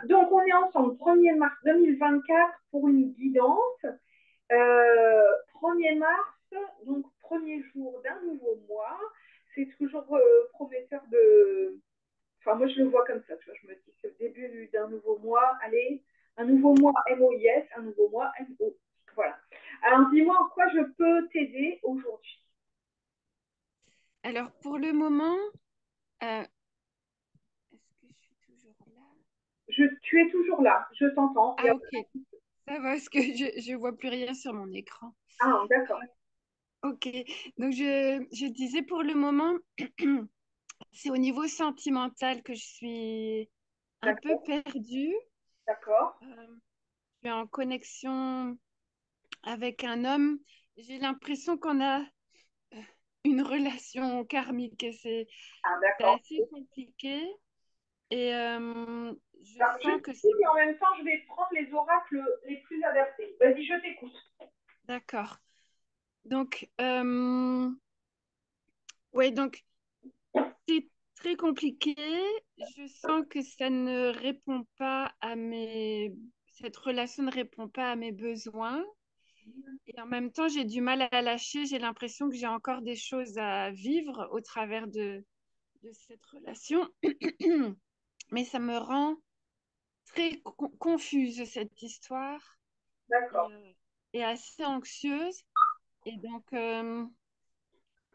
donc on est ensemble 1er mars 2024 pour une guidance. 1er mars, donc premier jour d'un nouveau mois. C'est toujours prometteur de... Enfin, moi, je le vois comme ça, tu vois. Je me dis que c'est le début d'un nouveau mois. Allez, un nouveau mois MOIS, un nouveau mois MO. Voilà. Alors, dis-moi en quoi je peux t'aider aujourd'hui. Alors, pour le moment, est-ce que je suis toujours là? Tu es toujours là, je t'entends. Ah, ok, ça va, parce que je vois plus rien sur mon écran. Ah, d'accord. Ok, donc je disais pour le moment, c'est au niveau sentimental que je suis un peu D'accord. perdue. D'accord. Je suis en connexion avec un homme. J'ai l'impression qu'on a une relation karmique et Ah, c'est d'accord. assez compliqué. Et je Alors, je sens que t'écoute c'est... et en même temps, je vais prendre les oracles les plus adaptés. Vas-y, je t'écoute. D'accord. Donc, ouais, donc c'est très compliqué. Je sens que ça ne répond pas à mes... Cette relation ne répond pas à mes besoins. Et en même temps, j'ai du mal à lâcher. J'ai l'impression que j'ai encore des choses à vivre au travers de cette relation. Mais ça me rend très confuse, cette histoire, et, D'accord. euh, et assez anxieuse. Et donc,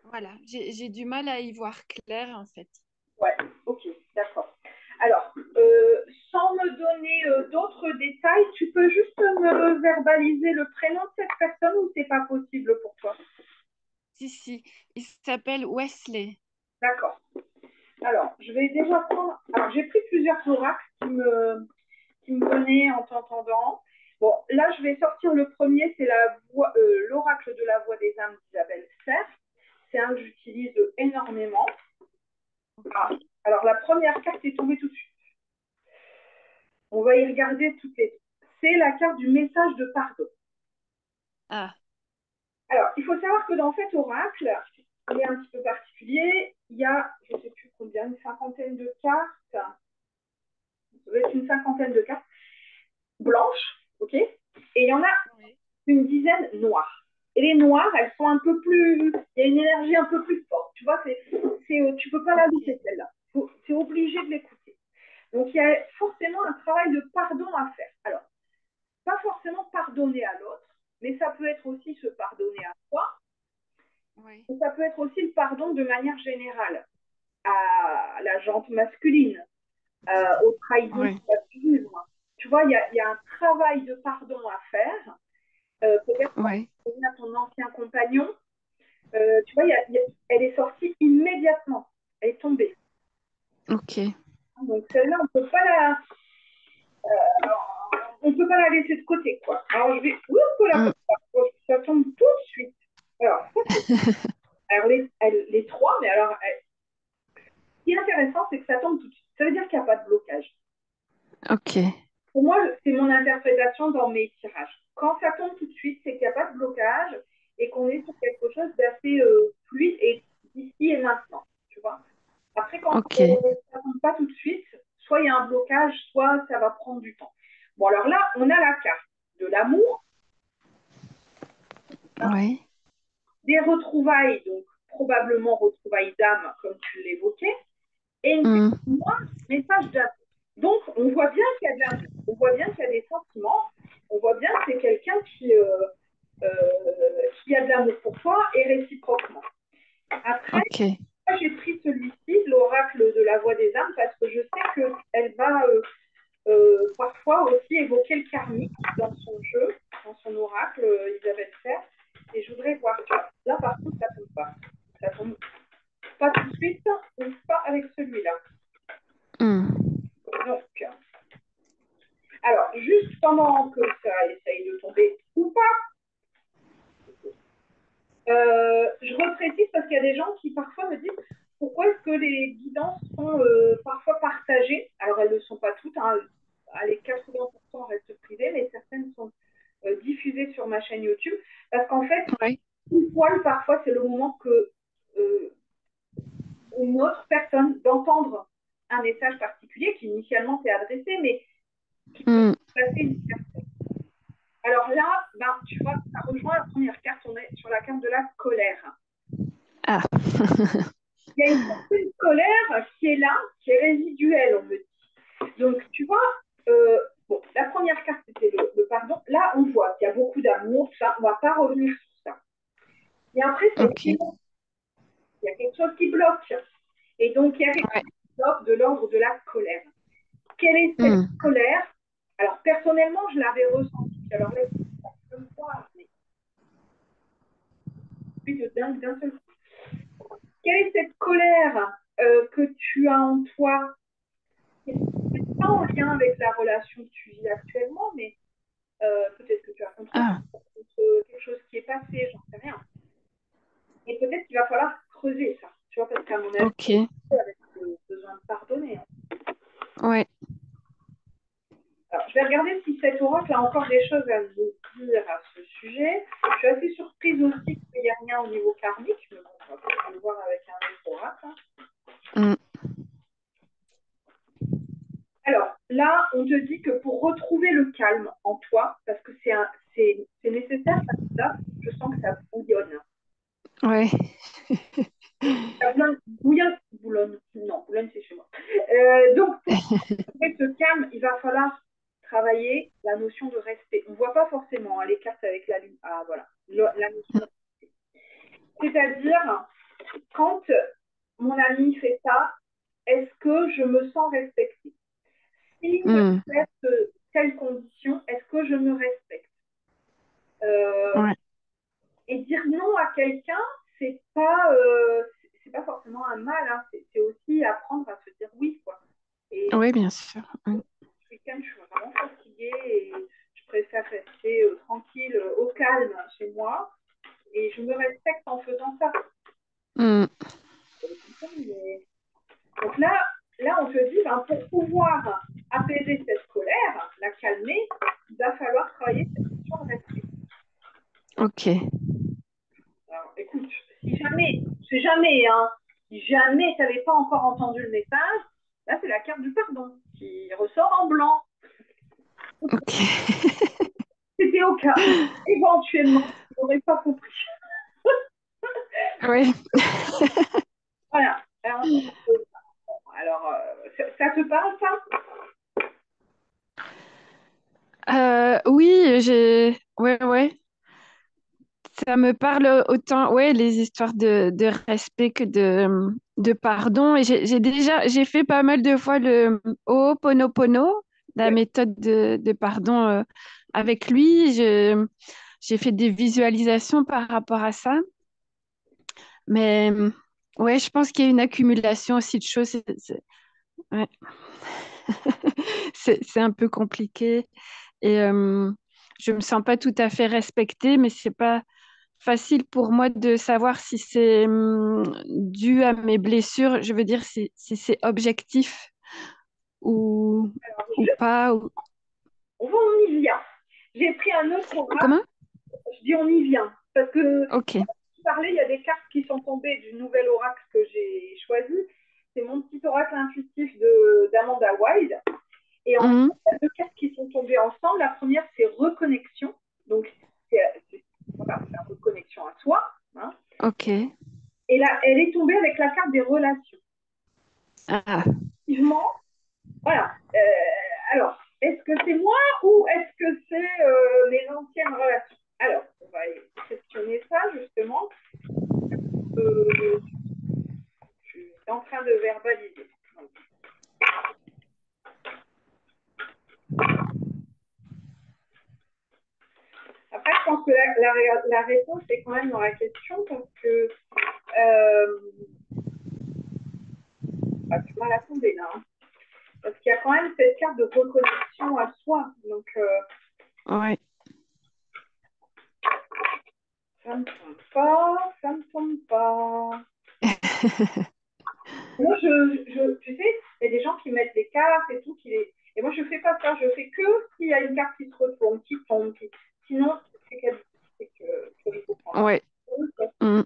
voilà, j'ai du mal à y voir clair, en fait. Ouais, ok, d'accord. Alors, sans me donner d'autres détails, tu peux juste me verbaliser le prénom de cette personne ou c'est pas possible pour toi? Si, si, il s'appelle Wesley. D'accord. Alors, je vais déjà prendre. Alors, j'ai pris plusieurs oracles qui me venaient en t'entendant. Bon, là, je vais sortir le premier, c'est l'oracle de la voix des âmes d'Isabelle Serre. C'est un que j'utilise énormément. Ah, Ok. alors, la première carte est tombée tout de suite. On va y regarder toutes les. C'est la carte du message de pardon. Ah, Alors, il faut savoir que dans cet oracle, il est un petit peu particulier. Il y a, je ne sais plus combien, une cinquantaine de cartes. Ça doit être une cinquantaine de cartes blanches, ok? Et il y en a oui. une dizaine noires. Et les noires, elles sont un peu plus. Il y a une énergie un peu plus forte. Tu vois, tu peux pas la louper Ok. celle-là. C'est obligé de l'écouter. Donc, il y a forcément un travail de pardon à faire. Alors, pas forcément pardonner à l'autre, mais ça peut être aussi se pardonner à soi. Oui. Et ça peut être aussi le pardon de manière générale à la jante masculine, aux trahisons Oui. qu'on va vivre. Tu vois, il y a un travail de pardon à faire. Peut-être Oui. à ton ancien compagnon. Tu vois, elle est sortie immédiatement. Elle est tombée. Ok. Donc celle-là, on peut pas la laisser de côté, quoi. Alors je vais, oui, on peut la Mm. faire. Ça tombe tout de suite. Alors, alors les trois, mais alors, ce qui est intéressant, c'est que ça tombe tout de suite. Ça veut dire qu'il n'y a pas de blocage. Ok. Pour moi, c'est mon interprétation dans mes tirages. Quand ça tombe tout de suite, c'est qu'il n'y a pas de blocage et qu'on est sur quelque chose d'assez fluide et d'ici et maintenant. Tu vois. Après, quand Ok. ça ne tombe pas tout de suite, soit il y a un blocage, soit ça va prendre du temps. Bon, alors là, on a la carte de l'amour, Oui. des retrouvailles, donc probablement retrouvailles d'âme, comme tu l'évoquais, et une carte Mm. de moi, message d'amour. Donc, on voit bien qu'il y a de l'amour, on voit bien qu'il y a des sentiments, on voit bien que c'est quelqu'un euh, qui a de l'amour pour toi et réciproquement. Après, Ok. j'ai pris celui-ci, l'oracle de la voix des âmes, parce que je sais qu'elle va parfois aussi évoquer le karmique dans son jeu, dans son oracle, Isabelle Serre. Et je voudrais voir. Là, par contre, ça tombe pas. Ça tombe pas tout de suite, ou pas avec celui-là. Mm. Donc, alors, juste pendant que ça essaye de tomber ou pas, je reprécise parce qu'il y a des gens qui parfois me disent pourquoi est-ce que les guidances sont parfois partagées. Alors, elles ne le sont pas toutes, hein. Allez, 80% restent privées, mais certaines sont diffusées sur ma chaîne YouTube. Parce qu'en fait, Oui. une poil, parfois, c'est le moment que euh, une autre personne d'entendre un message particulier qui initialement t'est adressé, mais qui peut Hmm. placer une personne. Alors là, ben, tu vois, ça rejoint la première carte, on est sur la carte de la colère. Ah, Il y a une certaine colère qui est là, qui est résiduelle, on me dit. Donc, tu vois, euh, bon, la première carte, c'était le pardon. Là, on voit qu'il y a beaucoup d'amour, tout ça. On ne va pas revenir sur ça. Et après, c'est ok. il y a quelque chose qui bloque. Et donc, il y a quelque Ouais. chose qui bloque de l'ordre de la colère. Quelle est cette Hmm. colère? Alors, personnellement, je l'avais ressentie. Alors là, je me vois, mais plus de dingue d'un seul coup. Quelle est cette colère que tu as en toi? C'est pas en lien avec la relation que tu vis actuellement, mais peut-être que tu as contre Ah, quelque chose qui est passé, j'en sais rien. Et peut-être qu'il va falloir creuser ça, tu vois, parce qu'à mon avis, ok. avec le besoin de pardonner, hein. Ouais. Alors, je vais regarder si cet oracle a encore des choses à nous dire à ce sujet. Je suis assez surprise aussi qu'il n'y ait rien au niveau karmique, mais bon, on va peut-être le voir avec un autre oracle. Hmm. Alors, là, on te dit que pour retrouver le calme en toi, parce que c'est nécessaire, parce que là, je sens que ça bouillonne. Ouais. Ça bouillonne, non, bouillonne, c'est chez moi. Donc, pour trouver ce calme, il va falloir travailler la notion de respect. On ne voit pas forcément hein, les cartes avec la lune. Ah, voilà, la notion de respect. C'est-à-dire, quand mon ami fait ça, est-ce que je me sens respectée? Si je Hmm. respecte telle condition, est-ce que je me respecte? Euh, Ouais. et dire non à quelqu'un, c'est pas forcément un mal, hein, c'est aussi apprendre à se dire oui, quoi. Et Ouais, bien sûr. Hmm. ce week-end, je suis vraiment fatiguée et je préfère rester tranquille, au calme chez moi. Et je me respecte en faisant ça. Hmm. Donc là, on te dit, ben, pour pouvoir apaiser cette colère, la calmer, il va falloir travailler cette notion de respect. Ok. Alors, écoute, si jamais tu n'avais pas encore entendu le message, là, c'est la carte du pardon qui ressort en blanc. Ok. C'était au cas où, éventuellement, tu n'aurais pas compris. Ouais. Voilà. Alors, ça te parle, ça? Oui, Ouais, ouais. Ça me parle autant, ouais, les histoires de respect que de pardon. Et j'ai fait pas mal de fois le Ho'oponopono, la Oui. méthode de pardon avec lui. J'ai fait des visualisations par rapport à ça. Mais ouais, je pense qu'il y a une accumulation aussi de choses. Ouais. C'est un peu compliqué. Et je me sens pas tout à fait respectée, mais c'est pas facile pour moi de savoir si c'est dû à mes blessures. Je veux dire si c'est objectif ou, Alors, ou pas. Ou... on y vient. J'ai pris un autre oracle. Comment? Je dis on y vient. Parce que, Ok. tu parlais, il y a des cartes qui sont tombées du nouvel oracle que j'ai choisi. C'est mon petit oracle intuitif d'Amanda Wild. Et en fait, Mhm. il y a deux cartes qui sont tombées ensemble. La première, c'est reconnexion. Donc, voilà, c'est la reconnexion à soi, hein. Ok. Et là, elle est tombée avec la carte des relations. Ah. Effectivement, voilà. Alors, est-ce que c'est moi ou est-ce que c'est mes anciennes relations? Alors, on va questionner ça justement. Euh, je suis en train de verbaliser. Donc, après, je pense que la réponse est quand même dans la question parce que tu m'as la tombée là, hein. Parce qu'il y a quand même cette carte de reconnexion à soi. Donc, Ouais. ça ne tombe pas, ça ne tombe pas. Moi, tu sais, il y a des gens qui mettent des cartes et tout, et moi, je fais pas ça. Je fais que s'il y a une carte qui se retourne, qui tombe. Sinon, qu'il faut prendre. Ouais. Mhm.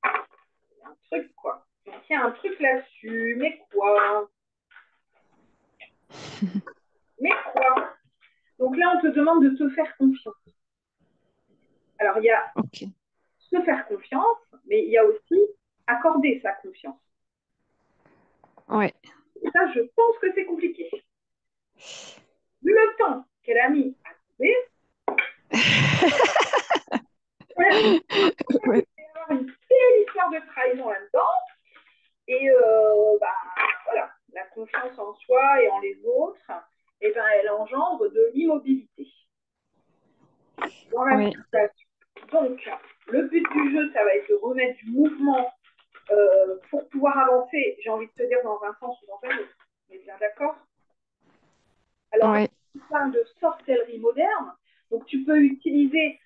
Il y a un truc, quoi. Donc, il y a un truc là-dessus. Mais quoi? Mais quoi? Donc là, on te demande de te faire confiance. Alors, il y a Ok. se faire confiance, mais il y a aussi accorder sa confiance. Ouais. Et ça, je pense que c'est compliqué. Vu le temps qu'elle a mis à trouver, il Ouais. y avoir une belle histoire de trahison là-dedans. Et bah, voilà, la confiance en soi et en les autres, eh ben, elle engendre de l'immobilité dans la Ouais. situation. Donc, le but du jeu, ça va être de remettre du mouvement pour pouvoir avancer, j'ai envie de te dire, dans un sens ou dans un autre. On est bien d'accord? Alors, Ouais. on parle de sorcellerie moderne. Donc, tu peux utiliser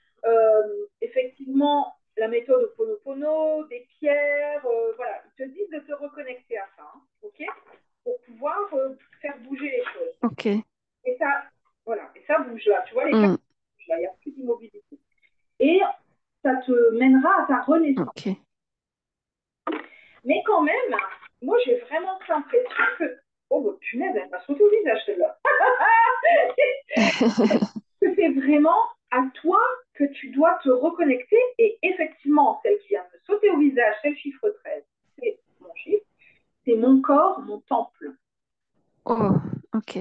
effectivement la méthode Oponopono, des pierres. Voilà, ils te disent de te reconnecter à ça, hein, ok? Pour pouvoir faire bouger les choses. Ok. Et ça, voilà, et ça bouge là. Tu vois, les cartes Hmm. bougent là, il n'y a plus d'immobilité. Et ça te mènera à ta renaissance. Ok. Mais quand même, moi, j'ai vraiment l'impression que. Oh, bah, punaise, elle m'a sauté au visage, celle-là. Que c'est vraiment à toi que tu dois te reconnecter. Et effectivement, celle qui vient me sauter au visage, c'est le chiffre 13. C'est mon chiffre. C'est mon corps, mon temple. Oh, ok.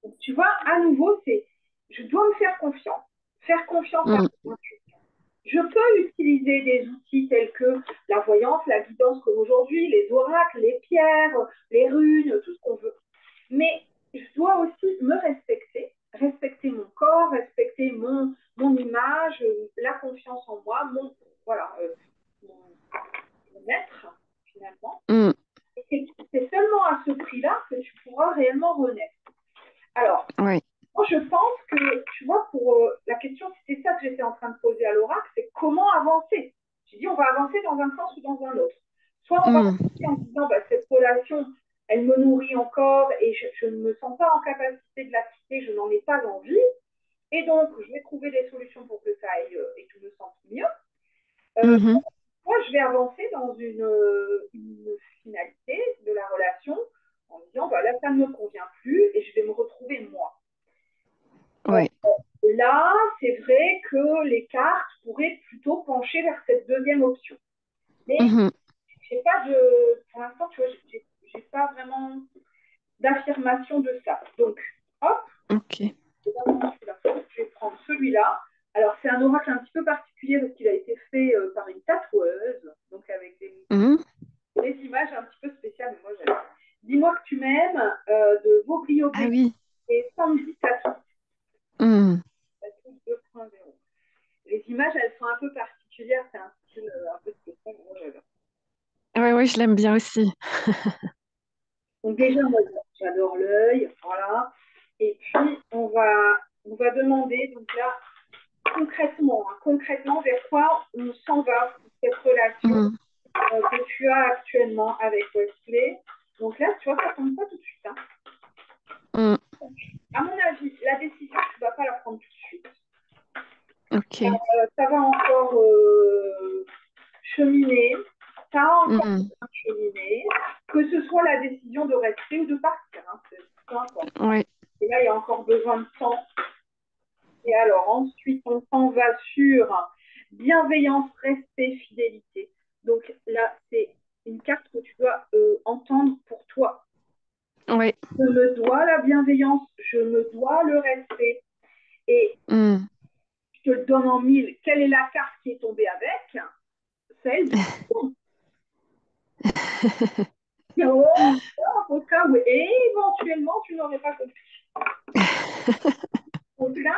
Donc, tu vois, à nouveau, c'est je dois me faire confiance. Faire confiance à Hmm. mon intuition. Je peux utiliser des outils tels que la voyance, la guidance comme aujourd'hui, les oracles, les pierres, les runes, tout ce qu'on veut. Mais je dois aussi me respecter, respecter mon corps, respecter mon image, la confiance en moi, voilà, mon, mon être, finalement. Hmm. Et c'est seulement à ce prix-là que tu pourras réellement renaître. Alors, Ouais. moi, je pense que, tu vois, pour la question, c'est ça que j'étais en train de poser à l'oracle, c'est comment avancer. J'ai dit, on va avancer dans un sens ou dans un autre. Soit on va Hmm. avancer en disant, bah, cette relation, elle me nourrit encore et je ne me sens pas en capacité de la quitter, je n'en ai pas envie. Et donc, je vais trouver des solutions pour que ça aille et que je me sente mieux. Euh, Mhm. Moi, je vais avancer dans une finalité de la relation en disant, bah, là, ça ne me convient plus et je vais me retrouver moi. Euh, Ouais. Là, c'est vrai que les cartes pourraient plutôt pencher vers cette deuxième option. Mais Mhm. j'ai pas de, pour l'instant, tu vois, j'ai pas vraiment d'affirmation de ça. Donc, hop, Ok. je vais prendre celui-là. Alors, c'est un oracle un petit peu particulier parce qu'il a été fait par une tatoueuse, donc avec Hmm. des images un petit peu spéciales. Mais moi, j'aime. Dis-moi que tu m'aimes de Voglio Ah Béni oui. et Sandy Tattoo. Hmm. Tattoo 2.0. Les images, elles sont un peu particulières, c'est un style un peu spécial. Moi, j'adore. Ouais, ouais, je l'aime bien aussi. Donc déjà, moi, j'adore l'œil, voilà. Et puis, on va demander, donc là, concrètement, hein, concrètement, vers quoi on s'en va pour cette relation Hmm. que tu as actuellement avec Wesley. Donc là, tu vois, ça ne tombe pas tout de suite, hein. Hmm. À mon avis, la décision, tu ne vas pas la prendre tout de suite. Ok. Ça va encore cheminer, ça a encore Hmm. besoin de cheminer, que ce soit la décision de rester ou de partir, hein, c'est peu importe. Ouais. Et là, il y a encore besoin de temps. Et alors, ensuite, on s'en va sur bienveillance, respect, fidélité. Donc là, c'est une carte que tu dois entendre pour toi. Ouais. Je me dois la bienveillance, je me dois le respect. Et Hmm. je te le donne en mille. Quelle est la carte qui est tombée avec? Celle du oh, au cas où éventuellement tu n'aurais pas compris. Donc là,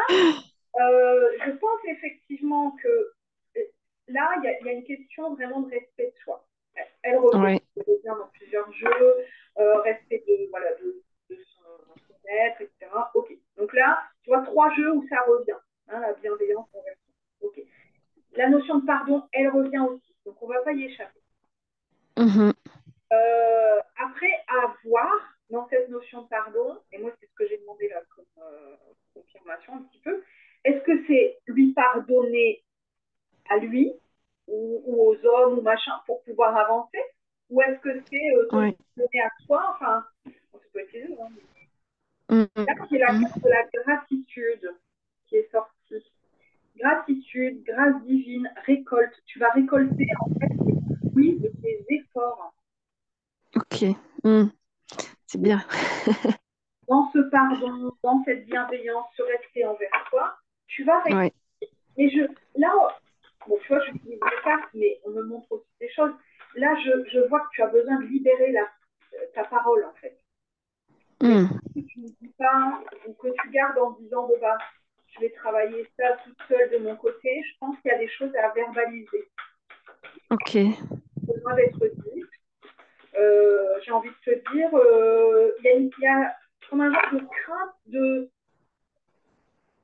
je pense effectivement que là, il y a une question vraiment de respect de soi. Elle revient, Ouais. elle revient dans plusieurs jeux, respect de, voilà, de son être, etc. Ok. Donc là, tu vois, trois jeux où ça revient. Hein, la bienveillance envers soi. Ok. La notion de pardon, elle revient aussi. Donc on ne va pas y échapper. Mhm. Après, à voir dans cette notion de pardon, et moi c'est ce que j'ai demandé là comme confirmation un petit peu, est-ce que c'est lui pardonner à lui ou aux hommes ou machin pour pouvoir avancer, ou est-ce que c'est te Ouais. pardonner à toi, enfin, on peut être les deux, hein, mais Hmm. là c'est la carte de la gratitude. qui est sorti. Gratitude, grâce divine, récolte. Tu vas récolter en fait les fruits de tes efforts. Ok. Hmm. C'est bien. Dans ce pardon, dans cette bienveillance, ce respect envers toi, tu vas récolter. Ouais. Mais là, bon, tu vois, j'utilise des cartes, mais on me montre aussi des choses. Là, je vois que tu as besoin de libérer ta parole, en fait. Les Hmm. choses que tu ne dis pas ou que tu gardes en disant, bon, bah, je vais travailler ça toute seule de mon côté, je pense qu'il y a des choses à verbaliser. Ok. Besoin d'être dit. J'ai envie de te dire, il y a comme un genre de crainte de.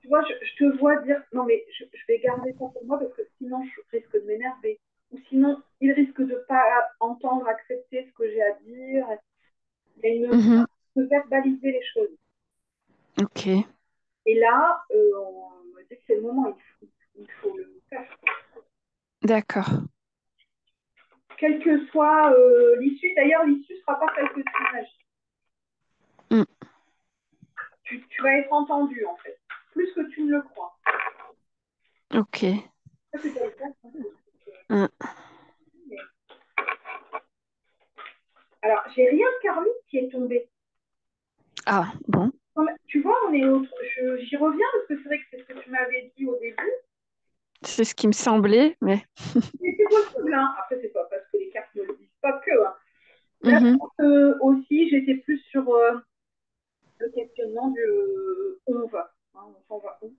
Tu vois, je te vois dire, non, mais je vais garder ça pour moi parce que sinon, je risque de m'énerver. Ou sinon, il risque de ne pas entendre, accepter ce que j'ai à dire. Il y a une Mhm. de verbaliser les choses. Ok. Et là, on me dit que c'est le moment, il faut le faire. D'accord. Quelle que soit l'issue, d'ailleurs, l'issue ne sera pas celle que tu imagines. Hmm. Tu vas être entendu, en fait, plus que tu ne le crois. Ok. Ça, c'est pas le cas, hein. Hmm. Alors, j'ai rien de karmique qui est tombé. Ah, bon. Tu vois, j'y reviens parce que c'est vrai que c'est ce que tu m'avais dit au début. C'est ce qui me semblait, mais. C'est possible, hein. Après, c'est pas parce que les cartes ne le disent pas que. Hein. Là, je Mhm. pense que aussi, j'étais plus sur le questionnement du on va. Hein, on s'en va où.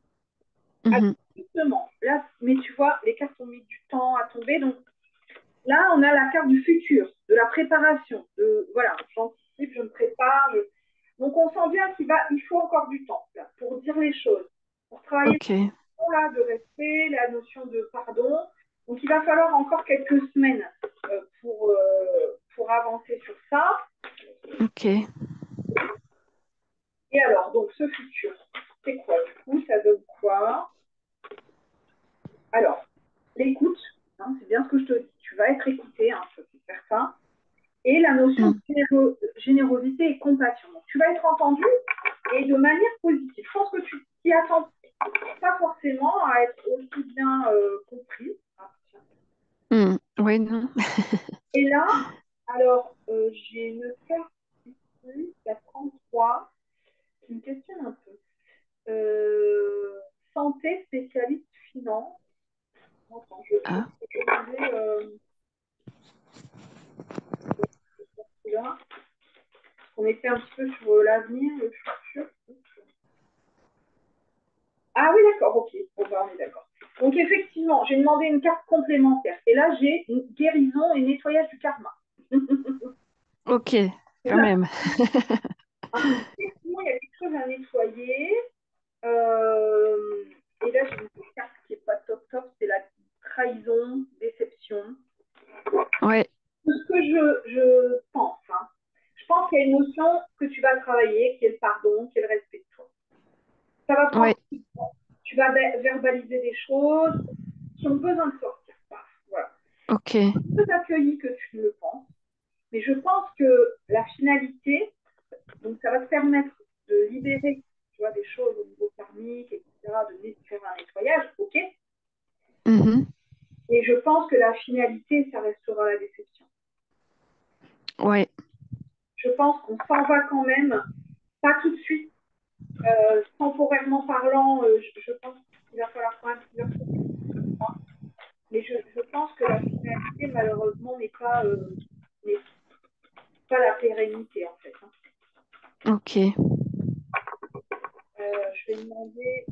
Alors, Mhm. justement, là, mais tu vois, les cartes ont mis du temps à tomber. Donc là, on a la carte du futur, de la préparation. Voilà, j'anticipe, je me prépare. Donc on sent bien il faut encore du temps là, pour dire les choses, pour travailler Ok. là, de respect, la notion de pardon. Donc il va falloir encore quelques semaines pour avancer sur ça. Ok. Et alors, donc ce futur, c'est quoi du coup? Ça donne quoi? Alors, l'écoute, hein, c'est bien ce que je te dis. Tu vas être écouté, hein, je peux faire ça. Et la notion Hmm. de générosité et compassion. Donc, tu vas être entendu et de manière positive. Je pense que tu t'y attends pas forcément à être aussi bien compris. Ah, Hmm. Ouais, non. et là, alors, j'ai une carte ici, la 33, qui me questionne un peu. Santé, spécialiste, finance. Attends, je Ah, vais regarder là. On était un petit peu sur l'avenir, le futur. Ah oui, d'accord, ok. Bon, bah, on est d'accord. Donc, effectivement, j'ai demandé une carte complémentaire. Et là, j'ai une guérison et nettoyage du karma. ok. Quand même. Effectivement, il y a quelque chose à nettoyer. Euh, et là, j'ai une carte qui n'est pas top top, c'est la trahison, déception. Ouais. Ce que je pense, hein. Je pense qu'il y a une notion que tu vas travailler, qui est le pardon, qui est le respect de toi. Ça va prendre Ouais. du temps. Tu vas verbaliser des choses qui ont besoin de sortir. Voilà. Ok. Plus accueilli que tu ne le penses. Mais je pense que la finalité, donc ça va te permettre de libérer, tu vois, des choses au niveau karmique, etc., de faire un nettoyage, ok. Mhm. Et je pense que la finalité, ça restera la déception. Ouais. Je pense qu'on s'en va quand même, pas tout de suite, temporairement parlant, je pense qu'il va falloir quand même plusieurs semaines. Mais je pense que la finalité, malheureusement, n'est pas la pérennité, en fait. Hein. Ok. Je vais demander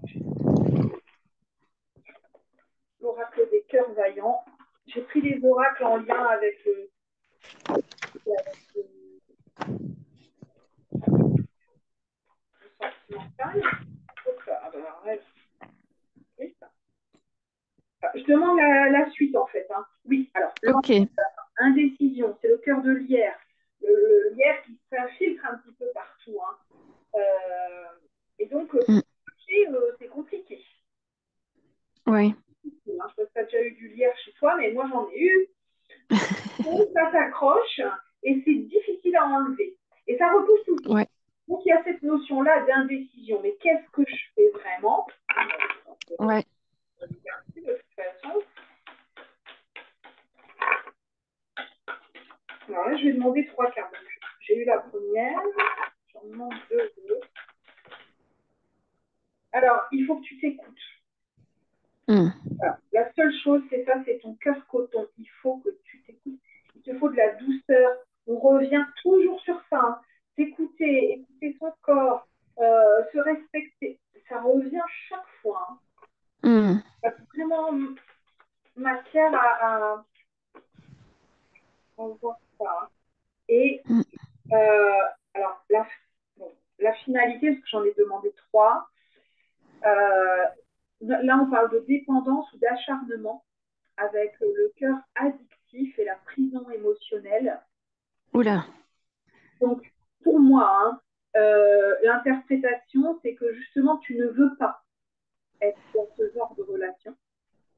l'oracle des cœurs vaillants. J'ai pris les oracles en lien avec le sentimental. Je demande la suite, en fait. Hein. Oui, alors, Ok. indécision, c'est le cœur de lierre. Le lierre qui s'infiltre un petit peu partout. Hein. Et donc, Hmm. c'est compliqué. Ouais. Je sais pas si tu as déjà eu du lierre chez toi, mais moi, j'en ai eu. Ça s'accroche et c'est difficile à enlever. Et ça repousse toujours. Ouais. Donc il y a cette notion-là d'indécision. Mais qu'est-ce que je fais vraiment? Ouais. Merci de toute façon. Alors là, je vais demander 3 cartes. Donc, j'ai eu la première, j'en demande 2 autres. Alors, il faut que tu t'écoutes. Voilà. La seule chose, c'est ça, c'est ton cœur coton. Il faut que tu t'écoutes. Il te faut de la douceur. On revient toujours sur ça. Hein. S'écouter, écouter son corps, se respecter. Ça revient chaque fois. Hein. Ça fait vraiment matière à voir ça. Hein. Et alors, la finalité, parce que j'en ai demandé 3. Là, on parle de dépendance ou d'acharnement avec le cœur addictif et la prison émotionnelle. Oula. Donc, pour moi, hein, l'interprétation, c'est que justement, tu ne veux pas être dans ce genre de relation.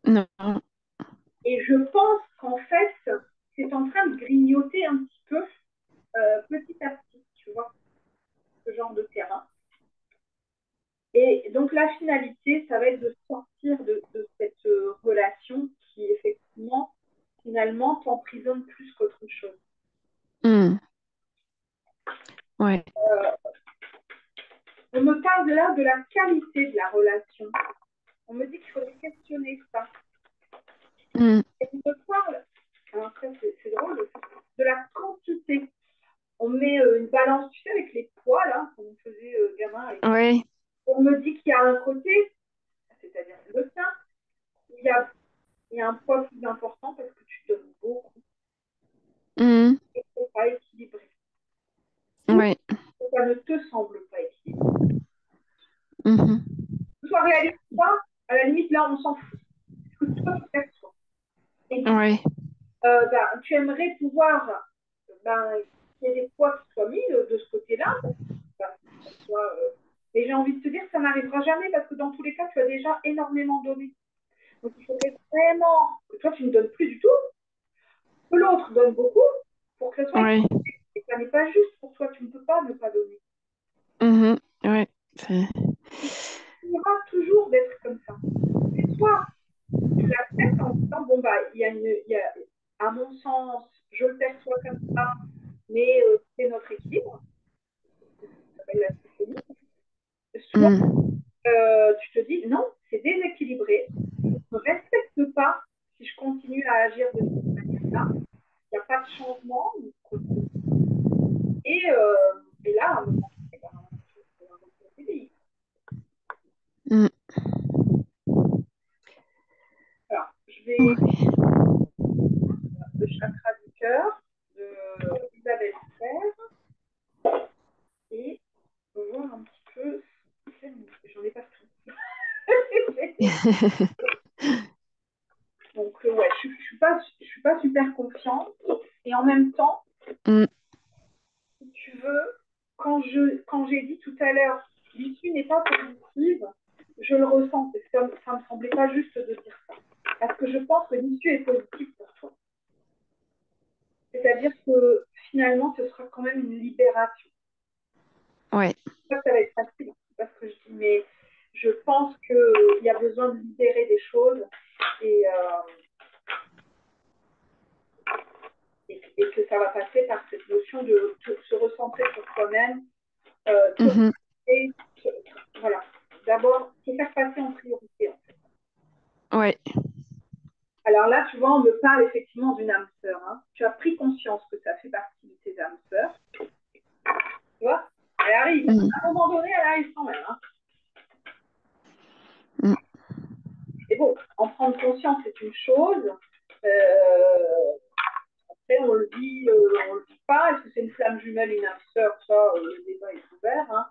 Non. Et je pense qu'en fait, c'est en train de grignoter un petit peu petit à petit, tu vois, ce genre de terrain. Et donc, la finalité, ça va être de sortir de cette relation qui, effectivement, finalement, t'emprisonne plus qu'autre chose. Ouais. On me parle là de la qualité de la relation. On me dit qu'il faudrait questionner ça. Et on me parle, alors ça c'est drôle, de la quantité. On met une balance, tu sais, avec les poids, là, comme on faisait gamin. Ouais. On me dit qu'il y a un côté, c'est-à-dire le sein, il y a un poids plus important parce que tu donnes beaucoup. Et c'est pas équilibré. Ouais. Ça ne te semble pas équilibré. Que ce soit réaliste ou pas, à la limite, là, on s'en fout. Que toi, tu perçois. Et Ouais. tu aimerais pouvoir qu'il y ait des poids qui soient mis de ce côté-là. Mais j'ai envie de te dire que ça n'arrivera jamais parce que dans tous les cas, tu as déjà énormément donné. Donc il faudrait vraiment que toi, tu ne donnes plus du tout, que l'autre donne beaucoup pour que ce soit Ouais. et ça n'est pas juste pour toi, tu ne peux pas ne pas donner. Ouais. Il y aura toujours d'être comme ça. Et soit tu l'acceptes en disant, bon, à mon sens, je le perçois comme ça, mais c'est notre équilibre, ça s'appelle la symphonie. Soit tu te dis, non, c'est déséquilibré, je ne respecte pas si je continue à agir de cette manière-là, il n'y a pas de changement. Et là, à un moment, c'est un retour CDI. Alors, je vais le chakra du cœur de Isabelle Serre et voir un petit peu. J'en ai partout. Donc, ouais, je ne suis pas super confiante. Et en même temps, si tu veux, quand j'ai dit tout à l'heure, l'issue n'est pas positive, je le ressens. Ça ne me semblait pas juste de dire ça. Parce que je pense que l'issue est positive pour toi. C'est-à-dire que finalement, ce sera quand même une libération. Ouais. Ça va être facile, parce que je dis, mais je pense qu'il y a besoin de libérer des choses et que ça va passer par cette notion de se recentrer sur soi-même, voilà. D'abord, se faire passer en priorité. En fait. Ouais. Alors là, tu vois, on me parle effectivement d'une âme sœur. Hein. Tu as pris conscience que ça fait partie de tes âmes sœurs. Tu vois, elle arrive. À un moment donné, elle arrive quand même. Hein. Et bon, en prendre conscience, c'est une chose. Après, on le dit pas. Est-ce que c'est une flamme jumelle, une âme sœur? Ça, le débat est ouvert. Hein.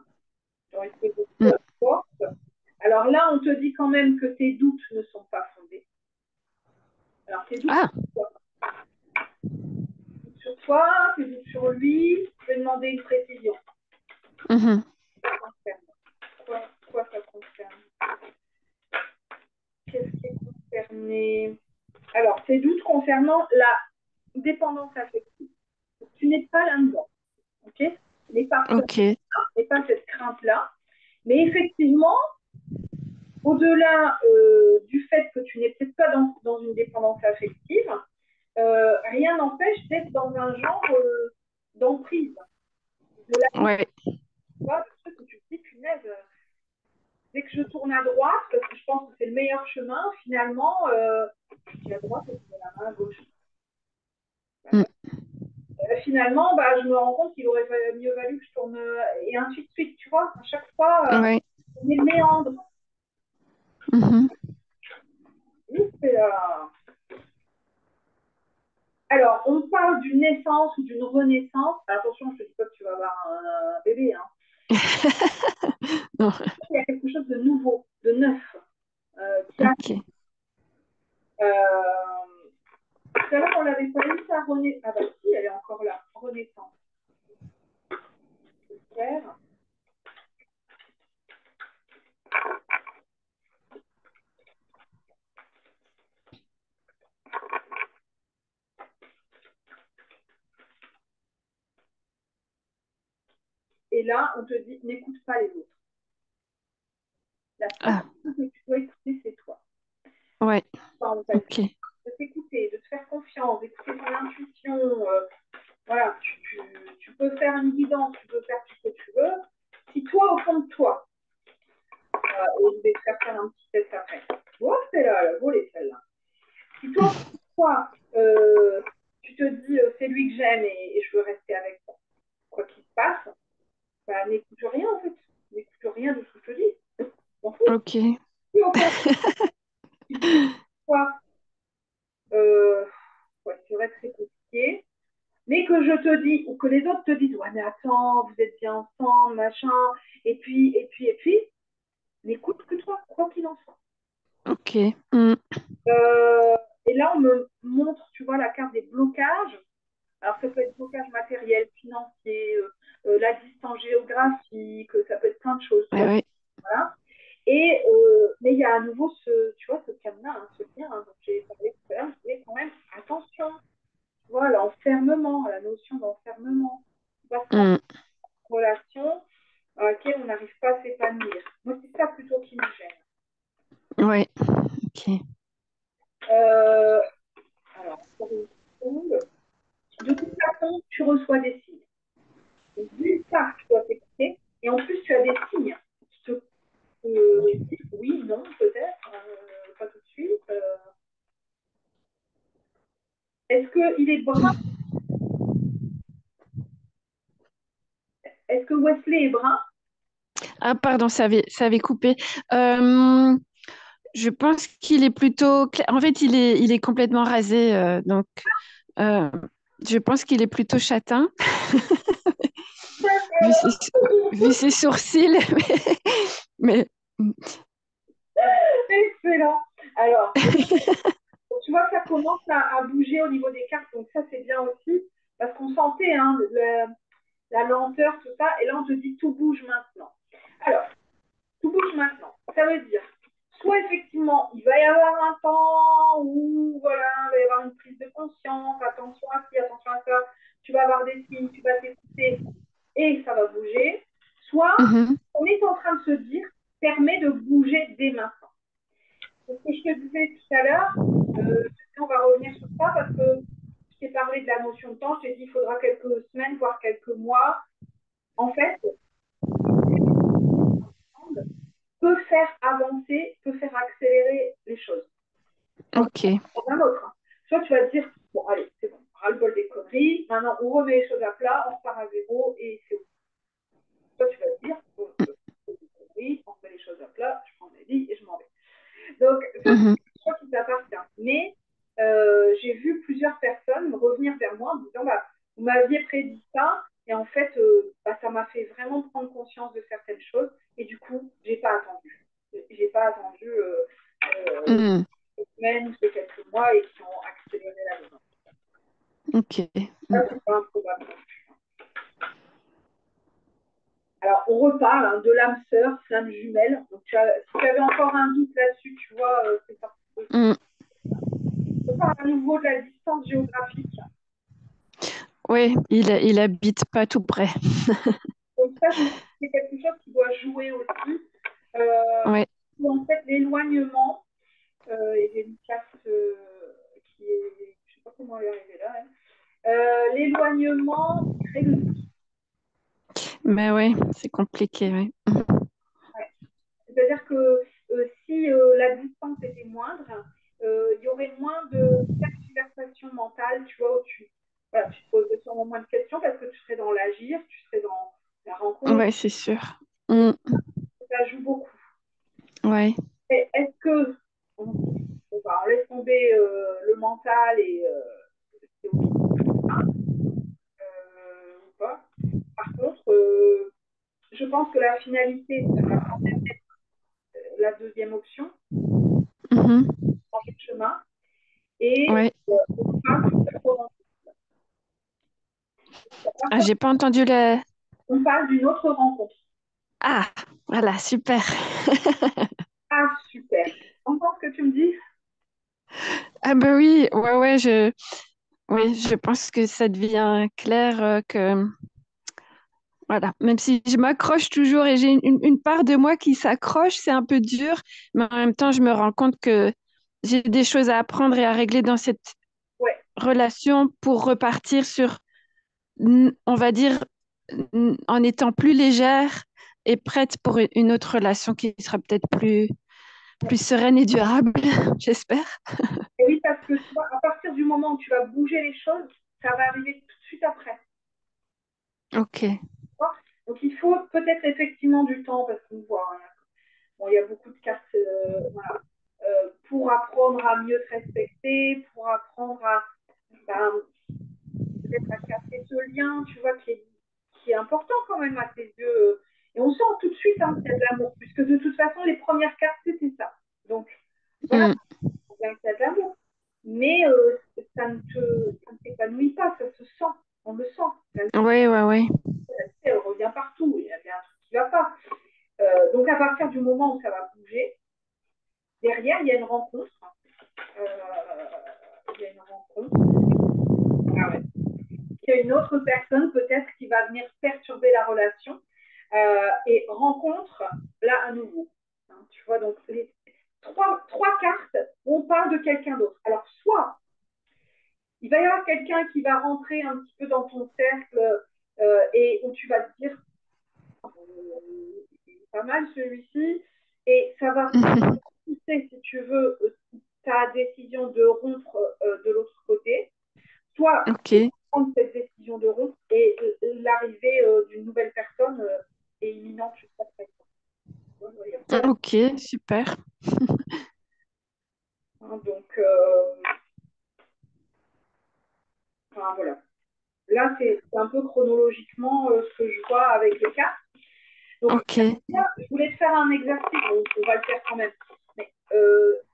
J'aurais été peu importe. Alors là, on te dit quand même que tes doutes ne sont pas fondés. Alors, tes doutes sur toi, tes doutes sur lui, je vais demander une précision. Quoi ça concerne? Qu'est-ce qui est concerné? Alors, tes doutes concernant la dépendance affective. Tu n'es pas là-dedans. Ok? Tu n'es pas cette crainte-là. Mais effectivement, au-delà du fait que tu n'es peut-être pas dans une dépendance affective, rien n'empêche d'être dans un genre d'emprise. De la Ouais. le truc où tu te dis, punaise, dès que je tourne à droite, parce que je pense que c'est le meilleur chemin, finalement, je dis à droite et je mets la main à gauche. Mm. Finalement, bah, je me rends compte qu'il aurait mieux valu que je tourne, et ainsi de suite, tu vois. À chaque fois, Ouais. on est le méandre. Mhm. C'est, alors, on parle d'une naissance ou d'une renaissance. Attention, je ne te dis pas que tu vas avoir un bébé. Hein. Non. Il y a quelque chose de nouveau, de neuf, qui a. Ok. Tout à l'heure, on l'avait pas eu, ça, renaissance. Ah bah si, elle est encore là. Renaissance. Super. Et là, on te dit, n'écoute pas les autres. La seule Ah, personne que tu dois écouter, c'est toi. ouais. Enfin, on t'a dit Ok. de t'écouter, de te faire confiance, d'écouter ton intuition. Voilà, tu peux faire une guidance, tu peux faire tout ce que tu veux. Si toi, au fond de toi, et je vais te faire un petit test après. Oh, c'est là, elle a volé celle-là. Si toi, au fond de toi, tu te dis, c'est lui que j'aime et je veux rester avec toi, quoi qu'il se passe, bah, n'écoute rien en fait. N'écoute rien de ce que je te dis. On fout. Ok. Si au fond, tu te dis, toi, euh, ouais, c'est vrai que c'est compliqué, mais que je te dis, ou que les autres te disent, ouais, mais attends, vous êtes bien ensemble, machin, et puis, n'écoute que toi, quoi qu'il en soit. Ok. Mm. Et là, on me montre, tu vois, la carte des blocages. Alors, ça peut être blocage matériel, financier, la distance géographique, ça peut être plein de choses, tu Ouais, vois. ouais. Voilà. Et, mais il y a à nouveau tu vois, ce cadenas, hein, ce lien, hein, dont j'ai parlé tout à l'heure, je disais quand même, attention, tu vois, l'enfermement, la notion d'enfermement. Tu vois, c'est Mm. une relation dans laquelle on n'arrive pas à s'épanouir. Moi, c'est ça plutôt qui me gêne. Ouais. Ok. Euh, alors, pour une seconde, de toute façon, tu reçois des signes. Donc, d'une part, tu dois t'écouter, et en plus, tu as des signes qui te disent oui, non, peut-être, pas tout de suite. Est-ce qu'il est brun? Est-ce que Wesley est brun? Ah, pardon, ça avait coupé. Euh, je pense qu'il est plutôt clair. En fait, il est complètement rasé. Donc, euh, je pense qu'il est plutôt châtain, vu ses, vu ses sourcils. Mais, Excellent. Alors, tu vois, ça commence à bouger au niveau des cartes, donc ça, c'est bien aussi, parce qu'on sentait hein, la lenteur, tout ça, et là, on te dit tout bouge maintenant. Alors, tout bouge maintenant. Ça veut dire, soit effectivement, il va y avoir un temps où, voilà, il va y avoir une prise de conscience, attention à ci, attention à ça, tu vas avoir des signes, tu vas t'écouter, et ça va bouger. Soit, mhm. on est en train de se dire, permet de bouger dès maintenant. C'est ce que je te disais tout à l'heure, on va revenir sur ça parce que je t'ai parlé de la notion de temps, je t'ai dit qu'il faudra quelques semaines, voire quelques mois. En fait, peut faire avancer, peut faire accélérer les choses. En Ok. un autre. Hein. Soit tu vas te dire, bon, allez, c'est bon, ras-le-bol des conneries, maintenant on remet les choses à plat, on repart à zéro et c'est bon. Soit tu vas te dire, bon, des conneries, on remet les choses à plat, je prends mes billes et je m'en vais. Donc, ça, Mhm. c'est toi qui t'appartient. Mais j'ai vu plusieurs personnes revenir vers moi en me disant bah, vous m'aviez prédit ça, et en fait, bah, ça m'a fait vraiment prendre conscience de certaines choses, et du coup, j'ai pas attendu. J'ai pas attendu Mhm. quelques semaines ou quelques mois et qui ont accéléré la demande. Ok. Ça, Mm. c'est pas improbable. Alors, on reparle hein, de l'âme sœur, flamme jumelle. Donc, si tu avais encore un doute là-dessus, tu vois, c'est parti. Mm. On parle à nouveau de la distance géographique. Oui, il habite pas tout près. Donc ça, c'est quelque chose qui doit jouer aussi. Euh, Ouais. en fait, l'éloignement, et j'ai une carte qui est, je ne sais pas comment elle est arrivée là, hein. L'éloignement crée. Mais oui, c'est compliqué, oui. Ouais. C'est-à-dire que si la distance était moindre, il y aurait moins de tergiversation mentale, tu vois, où voilà, tu te poses sûrement moins de questions parce que tu serais dans l'agir, tu serais dans la rencontre, Ouais, c'est sûr. et Mm. ça joue beaucoup. Ouais. Et est-ce que on laisse tomber le mental et c'est ok ou pas? Par contre, je pense que la finalité, ça va quand même être la deuxième option, Mhm. changer de chemin, et Ouais. on parle d'une autre rencontre. Ah, j'ai pas entendu le... On parle d'une autre rencontre. Ah, voilà, super. Ah, super. Entends ce que tu me dis? Ah ben oui, oui, je pense que ça devient clair que, voilà, même si je m'accroche toujours et j'ai une part de moi qui s'accroche, c'est un peu dur, mais en même temps, je me rends compte que j'ai des choses à apprendre et à régler dans cette Ouais, relation pour repartir sur, on va dire, en étant plus légère et prête pour une autre relation qui sera peut-être plus sereine et durable, j'espère. et oui, parce que tu vois, à partir du moment où tu vas bouger les choses, ça va arriver tout de suite après. Ok. Donc il faut peut-être effectivement du temps parce qu'on voit, hein, bon, il y a beaucoup de cartes voilà, pour apprendre à mieux te respecter, pour apprendre à ben, peut-être à casser ce lien, tu vois, qui est important quand même à tes yeux. Et on sent tout de suite hein, qu'il y a de l'amour, puisque de toute façon, les premières cartes, c'était ça. Donc voilà, Mm. on voit qu'il y a de l'amour. Mais ça ne t'épanouit pas, ça se sent, on le sent. Oui, oui, oui. Elle revient partout, il y a bien un truc qui ne va pas. Donc à partir du moment où ça va bouger, derrière, il y a une rencontre. Euh, il y a une rencontre. Ah ouais. Il y a une autre personne peut-être qui va venir perturber la relation et rencontre là à nouveau. Hein, tu vois, donc les trois cartes, on parle de quelqu'un d'autre. Alors, soit il va y avoir quelqu'un qui va rentrer un petit peu dans ton cercle et où tu vas te dire, pas mal celui-ci, et ça va pousser, si tu veux, ta décision de rompre de l'autre côté. Soit Ok. prendre cette décision de rompre et l'arrivée d'une nouvelle personne est imminente juste après. Ok, super. Hein, donc, enfin, voilà. Là, c'est un peu chronologiquement ce que je vois avec les cartes. Donc, Ok. là, je voulais te faire un exercice, donc on va le faire quand même. Mais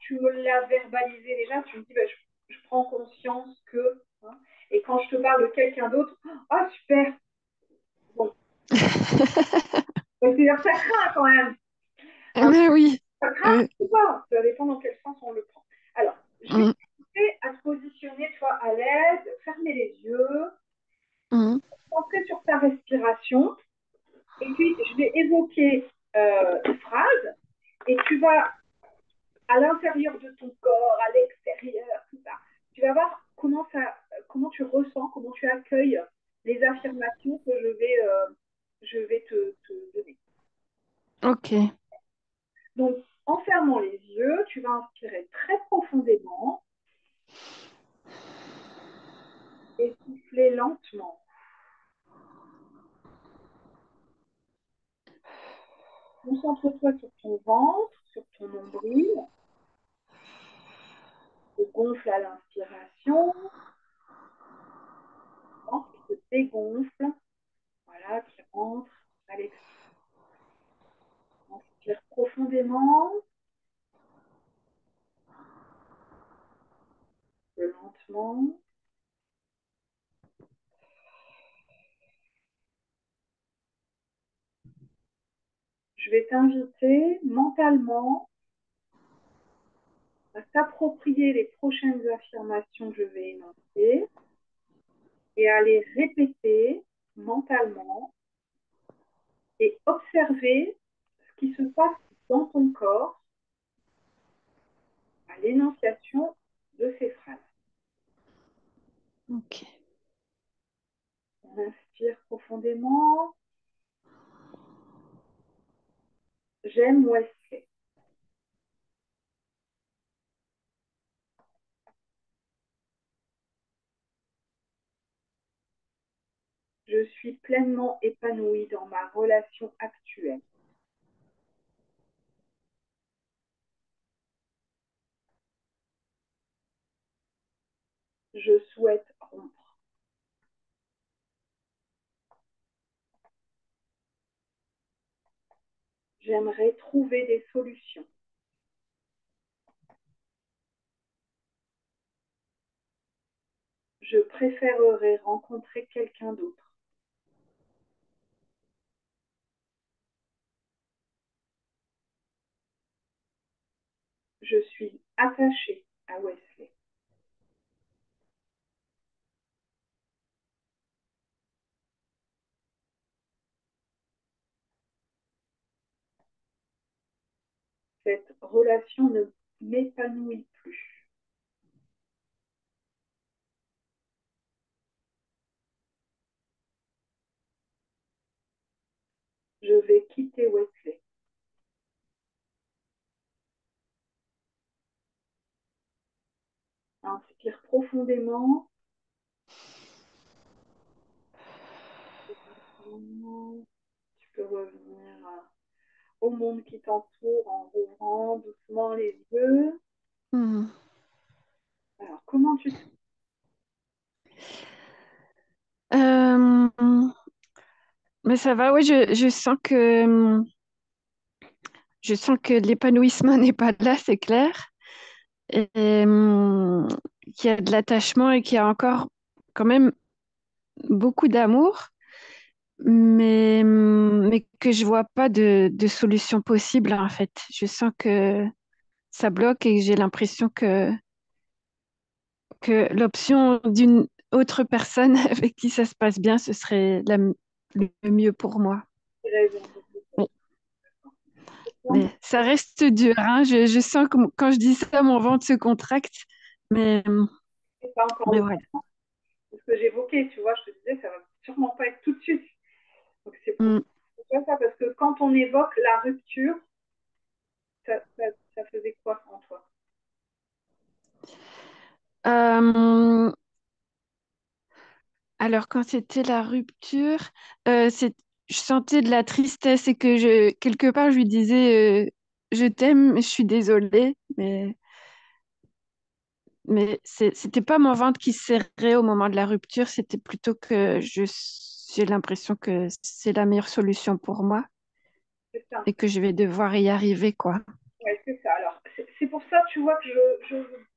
tu me l'as verbalisé déjà, tu me dis, bah, je prends conscience que. Hein, et quand je te parle de quelqu'un d'autre, ah super. Bon, c'est-à-dire ça craint quand même. Hein, Mais oui. ça craint Euh, ou pas. Ça dépend dans quel sens on le prend. Alors, je vais mm, t'inviter à te positionner, toi, à l'aise, fermer les yeux, mm. concentrer sur ta respiration. Et puis, je vais évoquer une phrase et tu vas à l'intérieur de ton corps, à l'extérieur, tout ça. Tu vas voir comment tu ressens, comment tu accueilles les affirmations que je vais te donner. Ok. Donc, en fermant les yeux, tu vas inspirer très profondément et souffler lentement. Concentre-toi sur ton ventre, sur ton nombril. Tu te gonfles à l'inspiration, qui se dégonfle, voilà, qui rentre à l'expiration. Inspire profondément, lentement. Je vais t'inviter mentalement à t'approprier les prochaines affirmations que je vais énoncer et à les répéter mentalement et observer ce qui se passe dans ton corps à l'énonciation de ces phrases. Ok. On inspire profondément. J'aime Wesley. Je suis pleinement épanouie dans ma relation actuelle. Je souhaite rompre. J'aimerais trouver des solutions. Je préférerais rencontrer quelqu'un d'autre. Je suis attachée à Wesley. Cette relation ne m'épanouit plus. Je vais quitter Wesley. Inspire profondément. Tu peux revenir au monde qui t'entoure en rouvrant doucement les yeux. Mhm. Alors, comment tu te sens? Euh, mais ça va, oui, je sens que l'épanouissement n'est pas là, c'est clair. Et qu'il y a de l'attachement et qu'il y a encore quand même beaucoup d'amour, mais que je vois pas de solution possible en fait. Je sens que ça bloque et j'ai l'impression que l'option d'une autre personne avec qui ça se passe bien, ce serait le mieux pour moi. Mais, mais ça reste dur, hein. Je sens que quand je dis ça, mon ventre se contracte. Mais, C'est pas encore mais le voilà. ce que j'évoquais, tu vois, je te disais, ça va sûrement pas être tout de suite. Donc c'est pour Mm. ça, parce que quand on évoque la rupture, ça faisait quoi en toi? Euh, alors, quand c'était la rupture, je sentais de la tristesse et quelque part, je lui disais, je t'aime, je suis désolée, mais c'était pas mon ventre qui serrait au moment de la rupture, c'était plutôt que j'ai l'impression que c'est la meilleure solution pour moi C'est ça. et que je vais devoir y arriver, quoi. Ouais, c'est ça. Alors, c'est pour ça, tu vois, que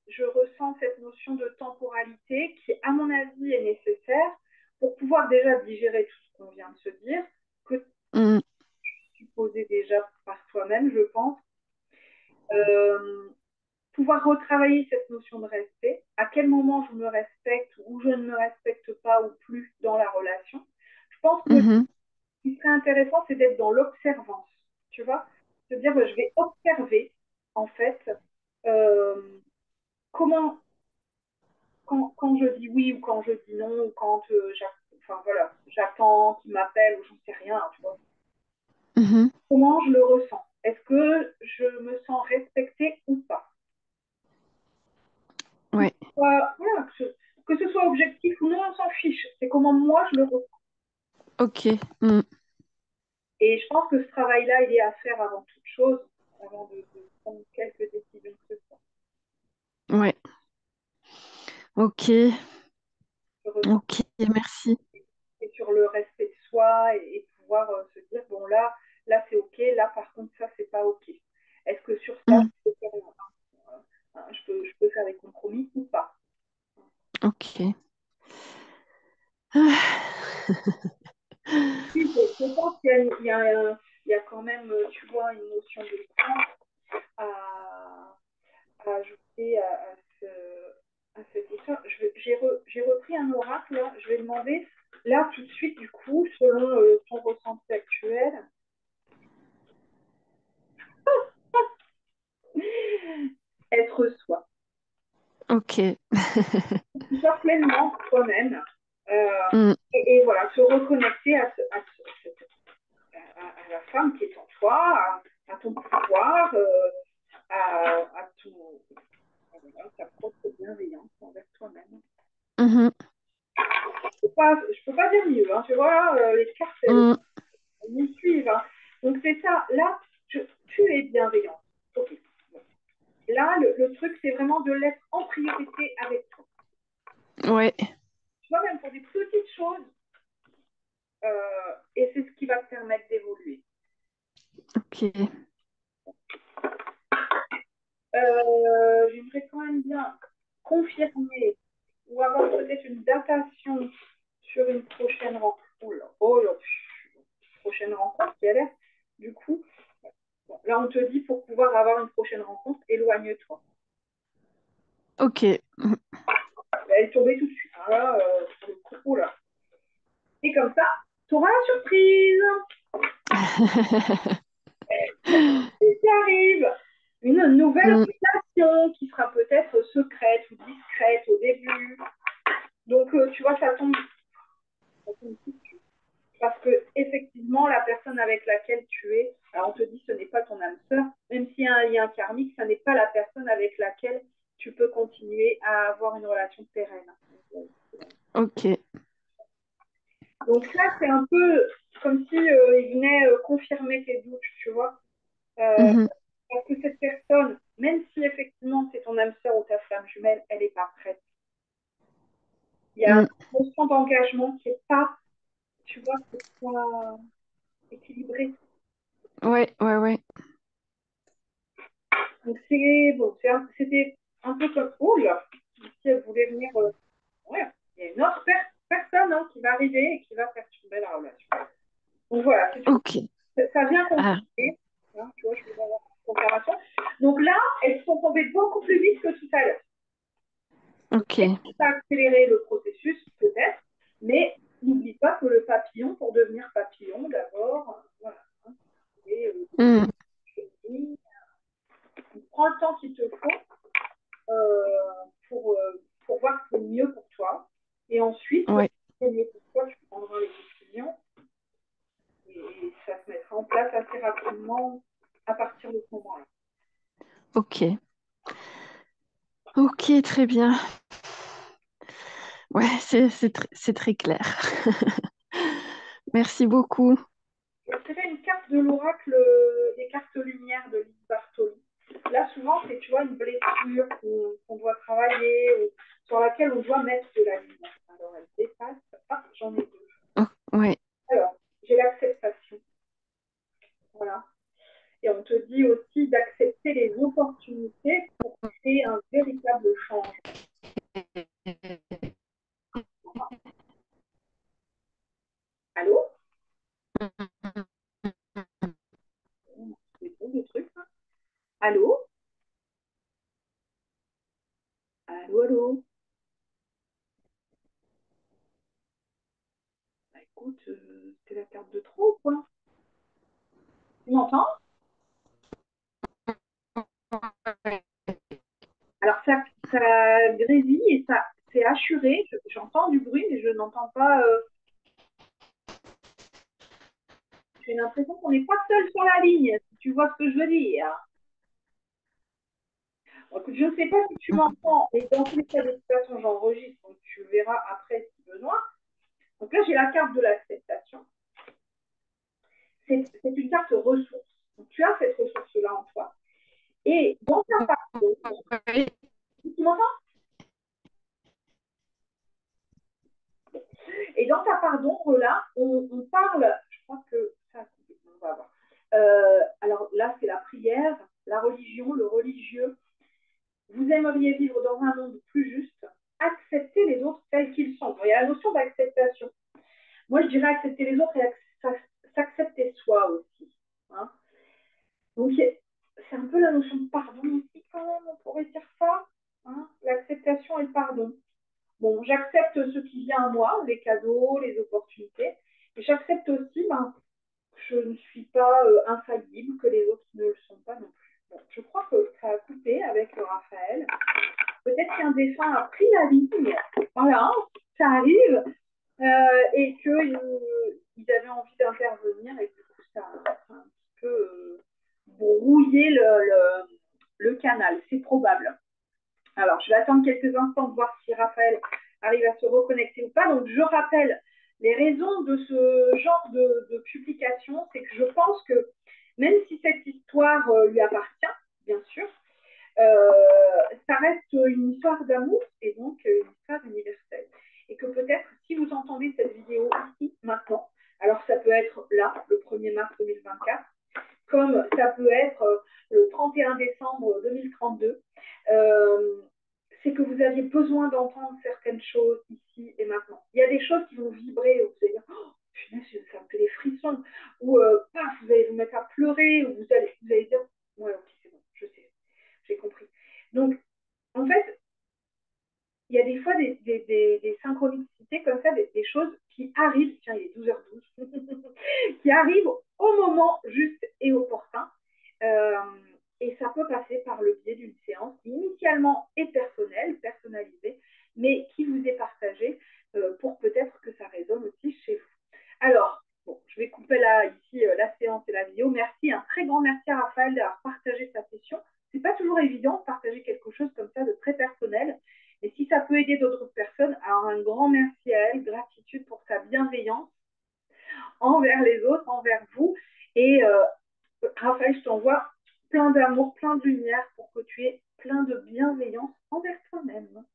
je ressens cette notion de temporalité qui, à mon avis, est nécessaire pour pouvoir déjà digérer tout ce qu'on vient de se dire, que Mm, tu posais déjà par toi-même, je pense. Euh, Pouvoir retravailler cette notion de respect, à quel moment je me respecte ou je ne me respecte pas ou plus dans la relation. Je pense que ce mhm, qui serait intéressant, c'est d'être dans l'observance, tu vois, se dire, bah, je vais observer, en fait, euh, comment, quand je dis oui ou quand je dis non, ou quand enfin, voilà, j'attends qu'il m'appelle ou j'en sais rien, tu vois, mhm. comment je le ressens. Est-ce que je me sens respectée ou pas? Ouais, Voilà, que ce soit objectif ou non, on s'en fiche. C'est comment moi je le ressens. ok. Mm, Et je pense que ce travail-là, il est à faire avant toute chose, avant de prendre quelques décisions que ce soit. ouais, ok, Je ressens ok, merci. et sur le respect de soi et pouvoir se dire, bon là c'est ok, là par contre ça c'est pas ok. Est-ce que sur ça, Mm, je peux faire des compromis ou pas? ok. Ah, Oui, je pense qu'il y a quand même, tu vois, une notion de temps à ajouter à cette histoire. J'ai repris un oracle, là. Je vais demander, là, tout de suite, du coup, selon ton ressenti actuel, être soi. Ok. Tu sois pleinement toi-même. Mm, Et voilà, se reconnecter à la femme qui est en toi, à ton pouvoir, à voilà, ta propre bienveillance envers toi-même. mhm, Je peux pas dire mieux, hein, tu vois, les cartes, mm. elles nous suivent. Hein. Donc c'est ça, là, tu es bienveillante. Ok. Là, le truc, c'est vraiment de l'être en priorité avec toi. Ouais. Tu vois, même pour des petites choses, et c'est ce qui va te permettre d'évoluer. Ok. J'aimerais quand même bien confirmer ou avoir peut-être une datation sur une prochaine rencontre. Oh là, prochaine rencontre qui a l'air, du coup, bon, là on te dit pour pouvoir avoir une prochaine rencontre, éloigne-toi. Ok. Elle est tombée tout de suite. Hein, là, sur le coup, oh là. Et comme ça, tu auras la surprise qui arrive. Une nouvelle Mm, relation qui sera peut-être secrète ou discrète au début. Donc, tu vois, ça tombe tout de suite. Parce que, effectivement, la personne avec laquelle tu es, alors on te dit ce n'est pas ton âme sœur, même s'il y a un lien karmique, ce n'est pas la personne avec laquelle tu peux continuer à avoir une relation pérenne. ok. Donc là, c'est un peu comme si il venait confirmer tes doutes, tu vois. Euh, Mhm, parce que cette personne, même si effectivement c'est ton âme sœur ou ta flamme jumelle, elle n'est pas prête. Il y a mm. une notion d'engagement qui n'est pas, tu vois, c'est pas équilibré. Ouais, ouais, ouais. Donc c'est bon, c'était un peu comme oh là, si elle voulait venir, ouais, il y a une autre personne hein, qui va arriver et qui va perturber la relation. Donc voilà, Ok. ça vient Ah, compliquer. Hein, tu vois, je vais avoir une comparaison. Donc là, elles sont tombées beaucoup plus vite que tout à l'heure. ok. Ça a accéléré le processus, peut-être, mais n'oublie pas que le papillon, pour devenir papillon, d'abord, voilà, hein, et, Mm, prends le temps qu'il te faut pour voir ce qui est mieux pour toi. Et ensuite, ce ouais. qui est mieux pour toi, tu prendras les décisions et ça se mettra en place assez rapidement à partir de ce moment-là. Ok. Ok, très bien. Ouais, c'est très clair. Merci beaucoup. C'était une carte de l'oracle, les cartes lumière de Lise Bartoli. Là, souvent, c'est, tu vois, une blessure qu'on doit travailler ou sur laquelle on doit mettre de la lumière. Alors, elle dépasse. Ah, j'en ai deux. Oh, ouais, Alors, j'ai l'acceptation. Voilà. Et on te dit aussi d'accepter les opportunités pour créer un véritable changement. Allô? C'est bon, le truc, là. Allô? Allô, allô? Bah, écoute, c'était la carte de trop, quoi. Tu m'entends? Alors, ça grésille et ça c'est assuré. J'entends du bruit, mais je n'entends pas. J'ai l'impression qu'on n'est pas seul sur la ligne, si tu vois ce que je veux dire. Bon, écoute, je ne sais pas si tu m'entends, mais dans tous les cas, de toute façon, j'enregistre, donc tu verras après si besoin. Donc là, j'ai la carte de l'acceptation. C'est une carte ressource. Donc, tu as cette ressource-là en toi. Et dans ta pardon, ouais. tu m'entends? Et dans ta pardon, là, on parle, je crois que ça, on va voir. Alors là, c'est la prière, la religion, le religieux. Vous aimeriez vivre dans un monde plus juste, accepter les autres tels qu'ils sont. Il y a la notion d'acceptation. Moi, je dirais accepter les autres et s'accepter soi aussi. Hein. Donc, c'est un peu la notion de pardon aussi, quand même, on pourrait dire ça. Hein. L'acceptation et le pardon. Bon, j'accepte ce qui vient à moi, les cadeaux, les opportunités. Et j'accepte aussi que je ne suis pas infaillible, que les autres ne le sont pas non plus. Bon, je crois que ça a coupé avec Raphaël. peut-être qu'un défunt a pris la ligne, voilà, ça arrive, et qu'ils avaient envie d'intervenir et que du coup, ça a un petit peu brouillé le canal, c'est probable. Alors, je vais attendre quelques instants de voir si Raphaël arrive à se reconnecter ou pas. Donc, je rappelle les raisons de ce genre de publication, c'est que je pense que même si cette histoire lui appartient, bien sûr, ça reste une histoire d'amour et donc une histoire universelle. Et que peut-être, si vous entendez cette vidéo ici, maintenant, alors ça peut être là, le 1er mars 2024, comme ça peut être le 31 décembre 2032, c'est que vous aviez besoin d'entendre certaines choses ici et maintenant. Il y a des choses qui vont vibrer, où vous allez dire, oh, punaise, ça me fait des frissons, ou paf, vous allez vous mettre à pleurer, ou vous allez dire, ouais, ok, c'est bon, je sais, j'ai compris. Donc, en fait, il y a des fois des synchronicités comme ça, des choses qui arrivent, tiens, il est 12h12, qui arrivent au moment juste et opportun. Et ça peut passer par le biais d'une séance qui initialement est personnelle, personnalisée, mais qui vous est partagée pour peut-être que ça résonne aussi chez vous. Alors, bon, je vais couper là, ici, la séance et la vidéo. Merci, un très grand merci à Raphaël d'avoir partagé sa session. C'est pas toujours évident de partager quelque chose comme ça de très personnel. Et si ça peut aider d'autres personnes, alors un grand merci à elle, gratitude pour sa bienveillance envers les autres, envers vous. Et Raphaël, je t'envoie plein d'amour, plein de lumière pour que tu aies plein de bienveillance envers toi-même.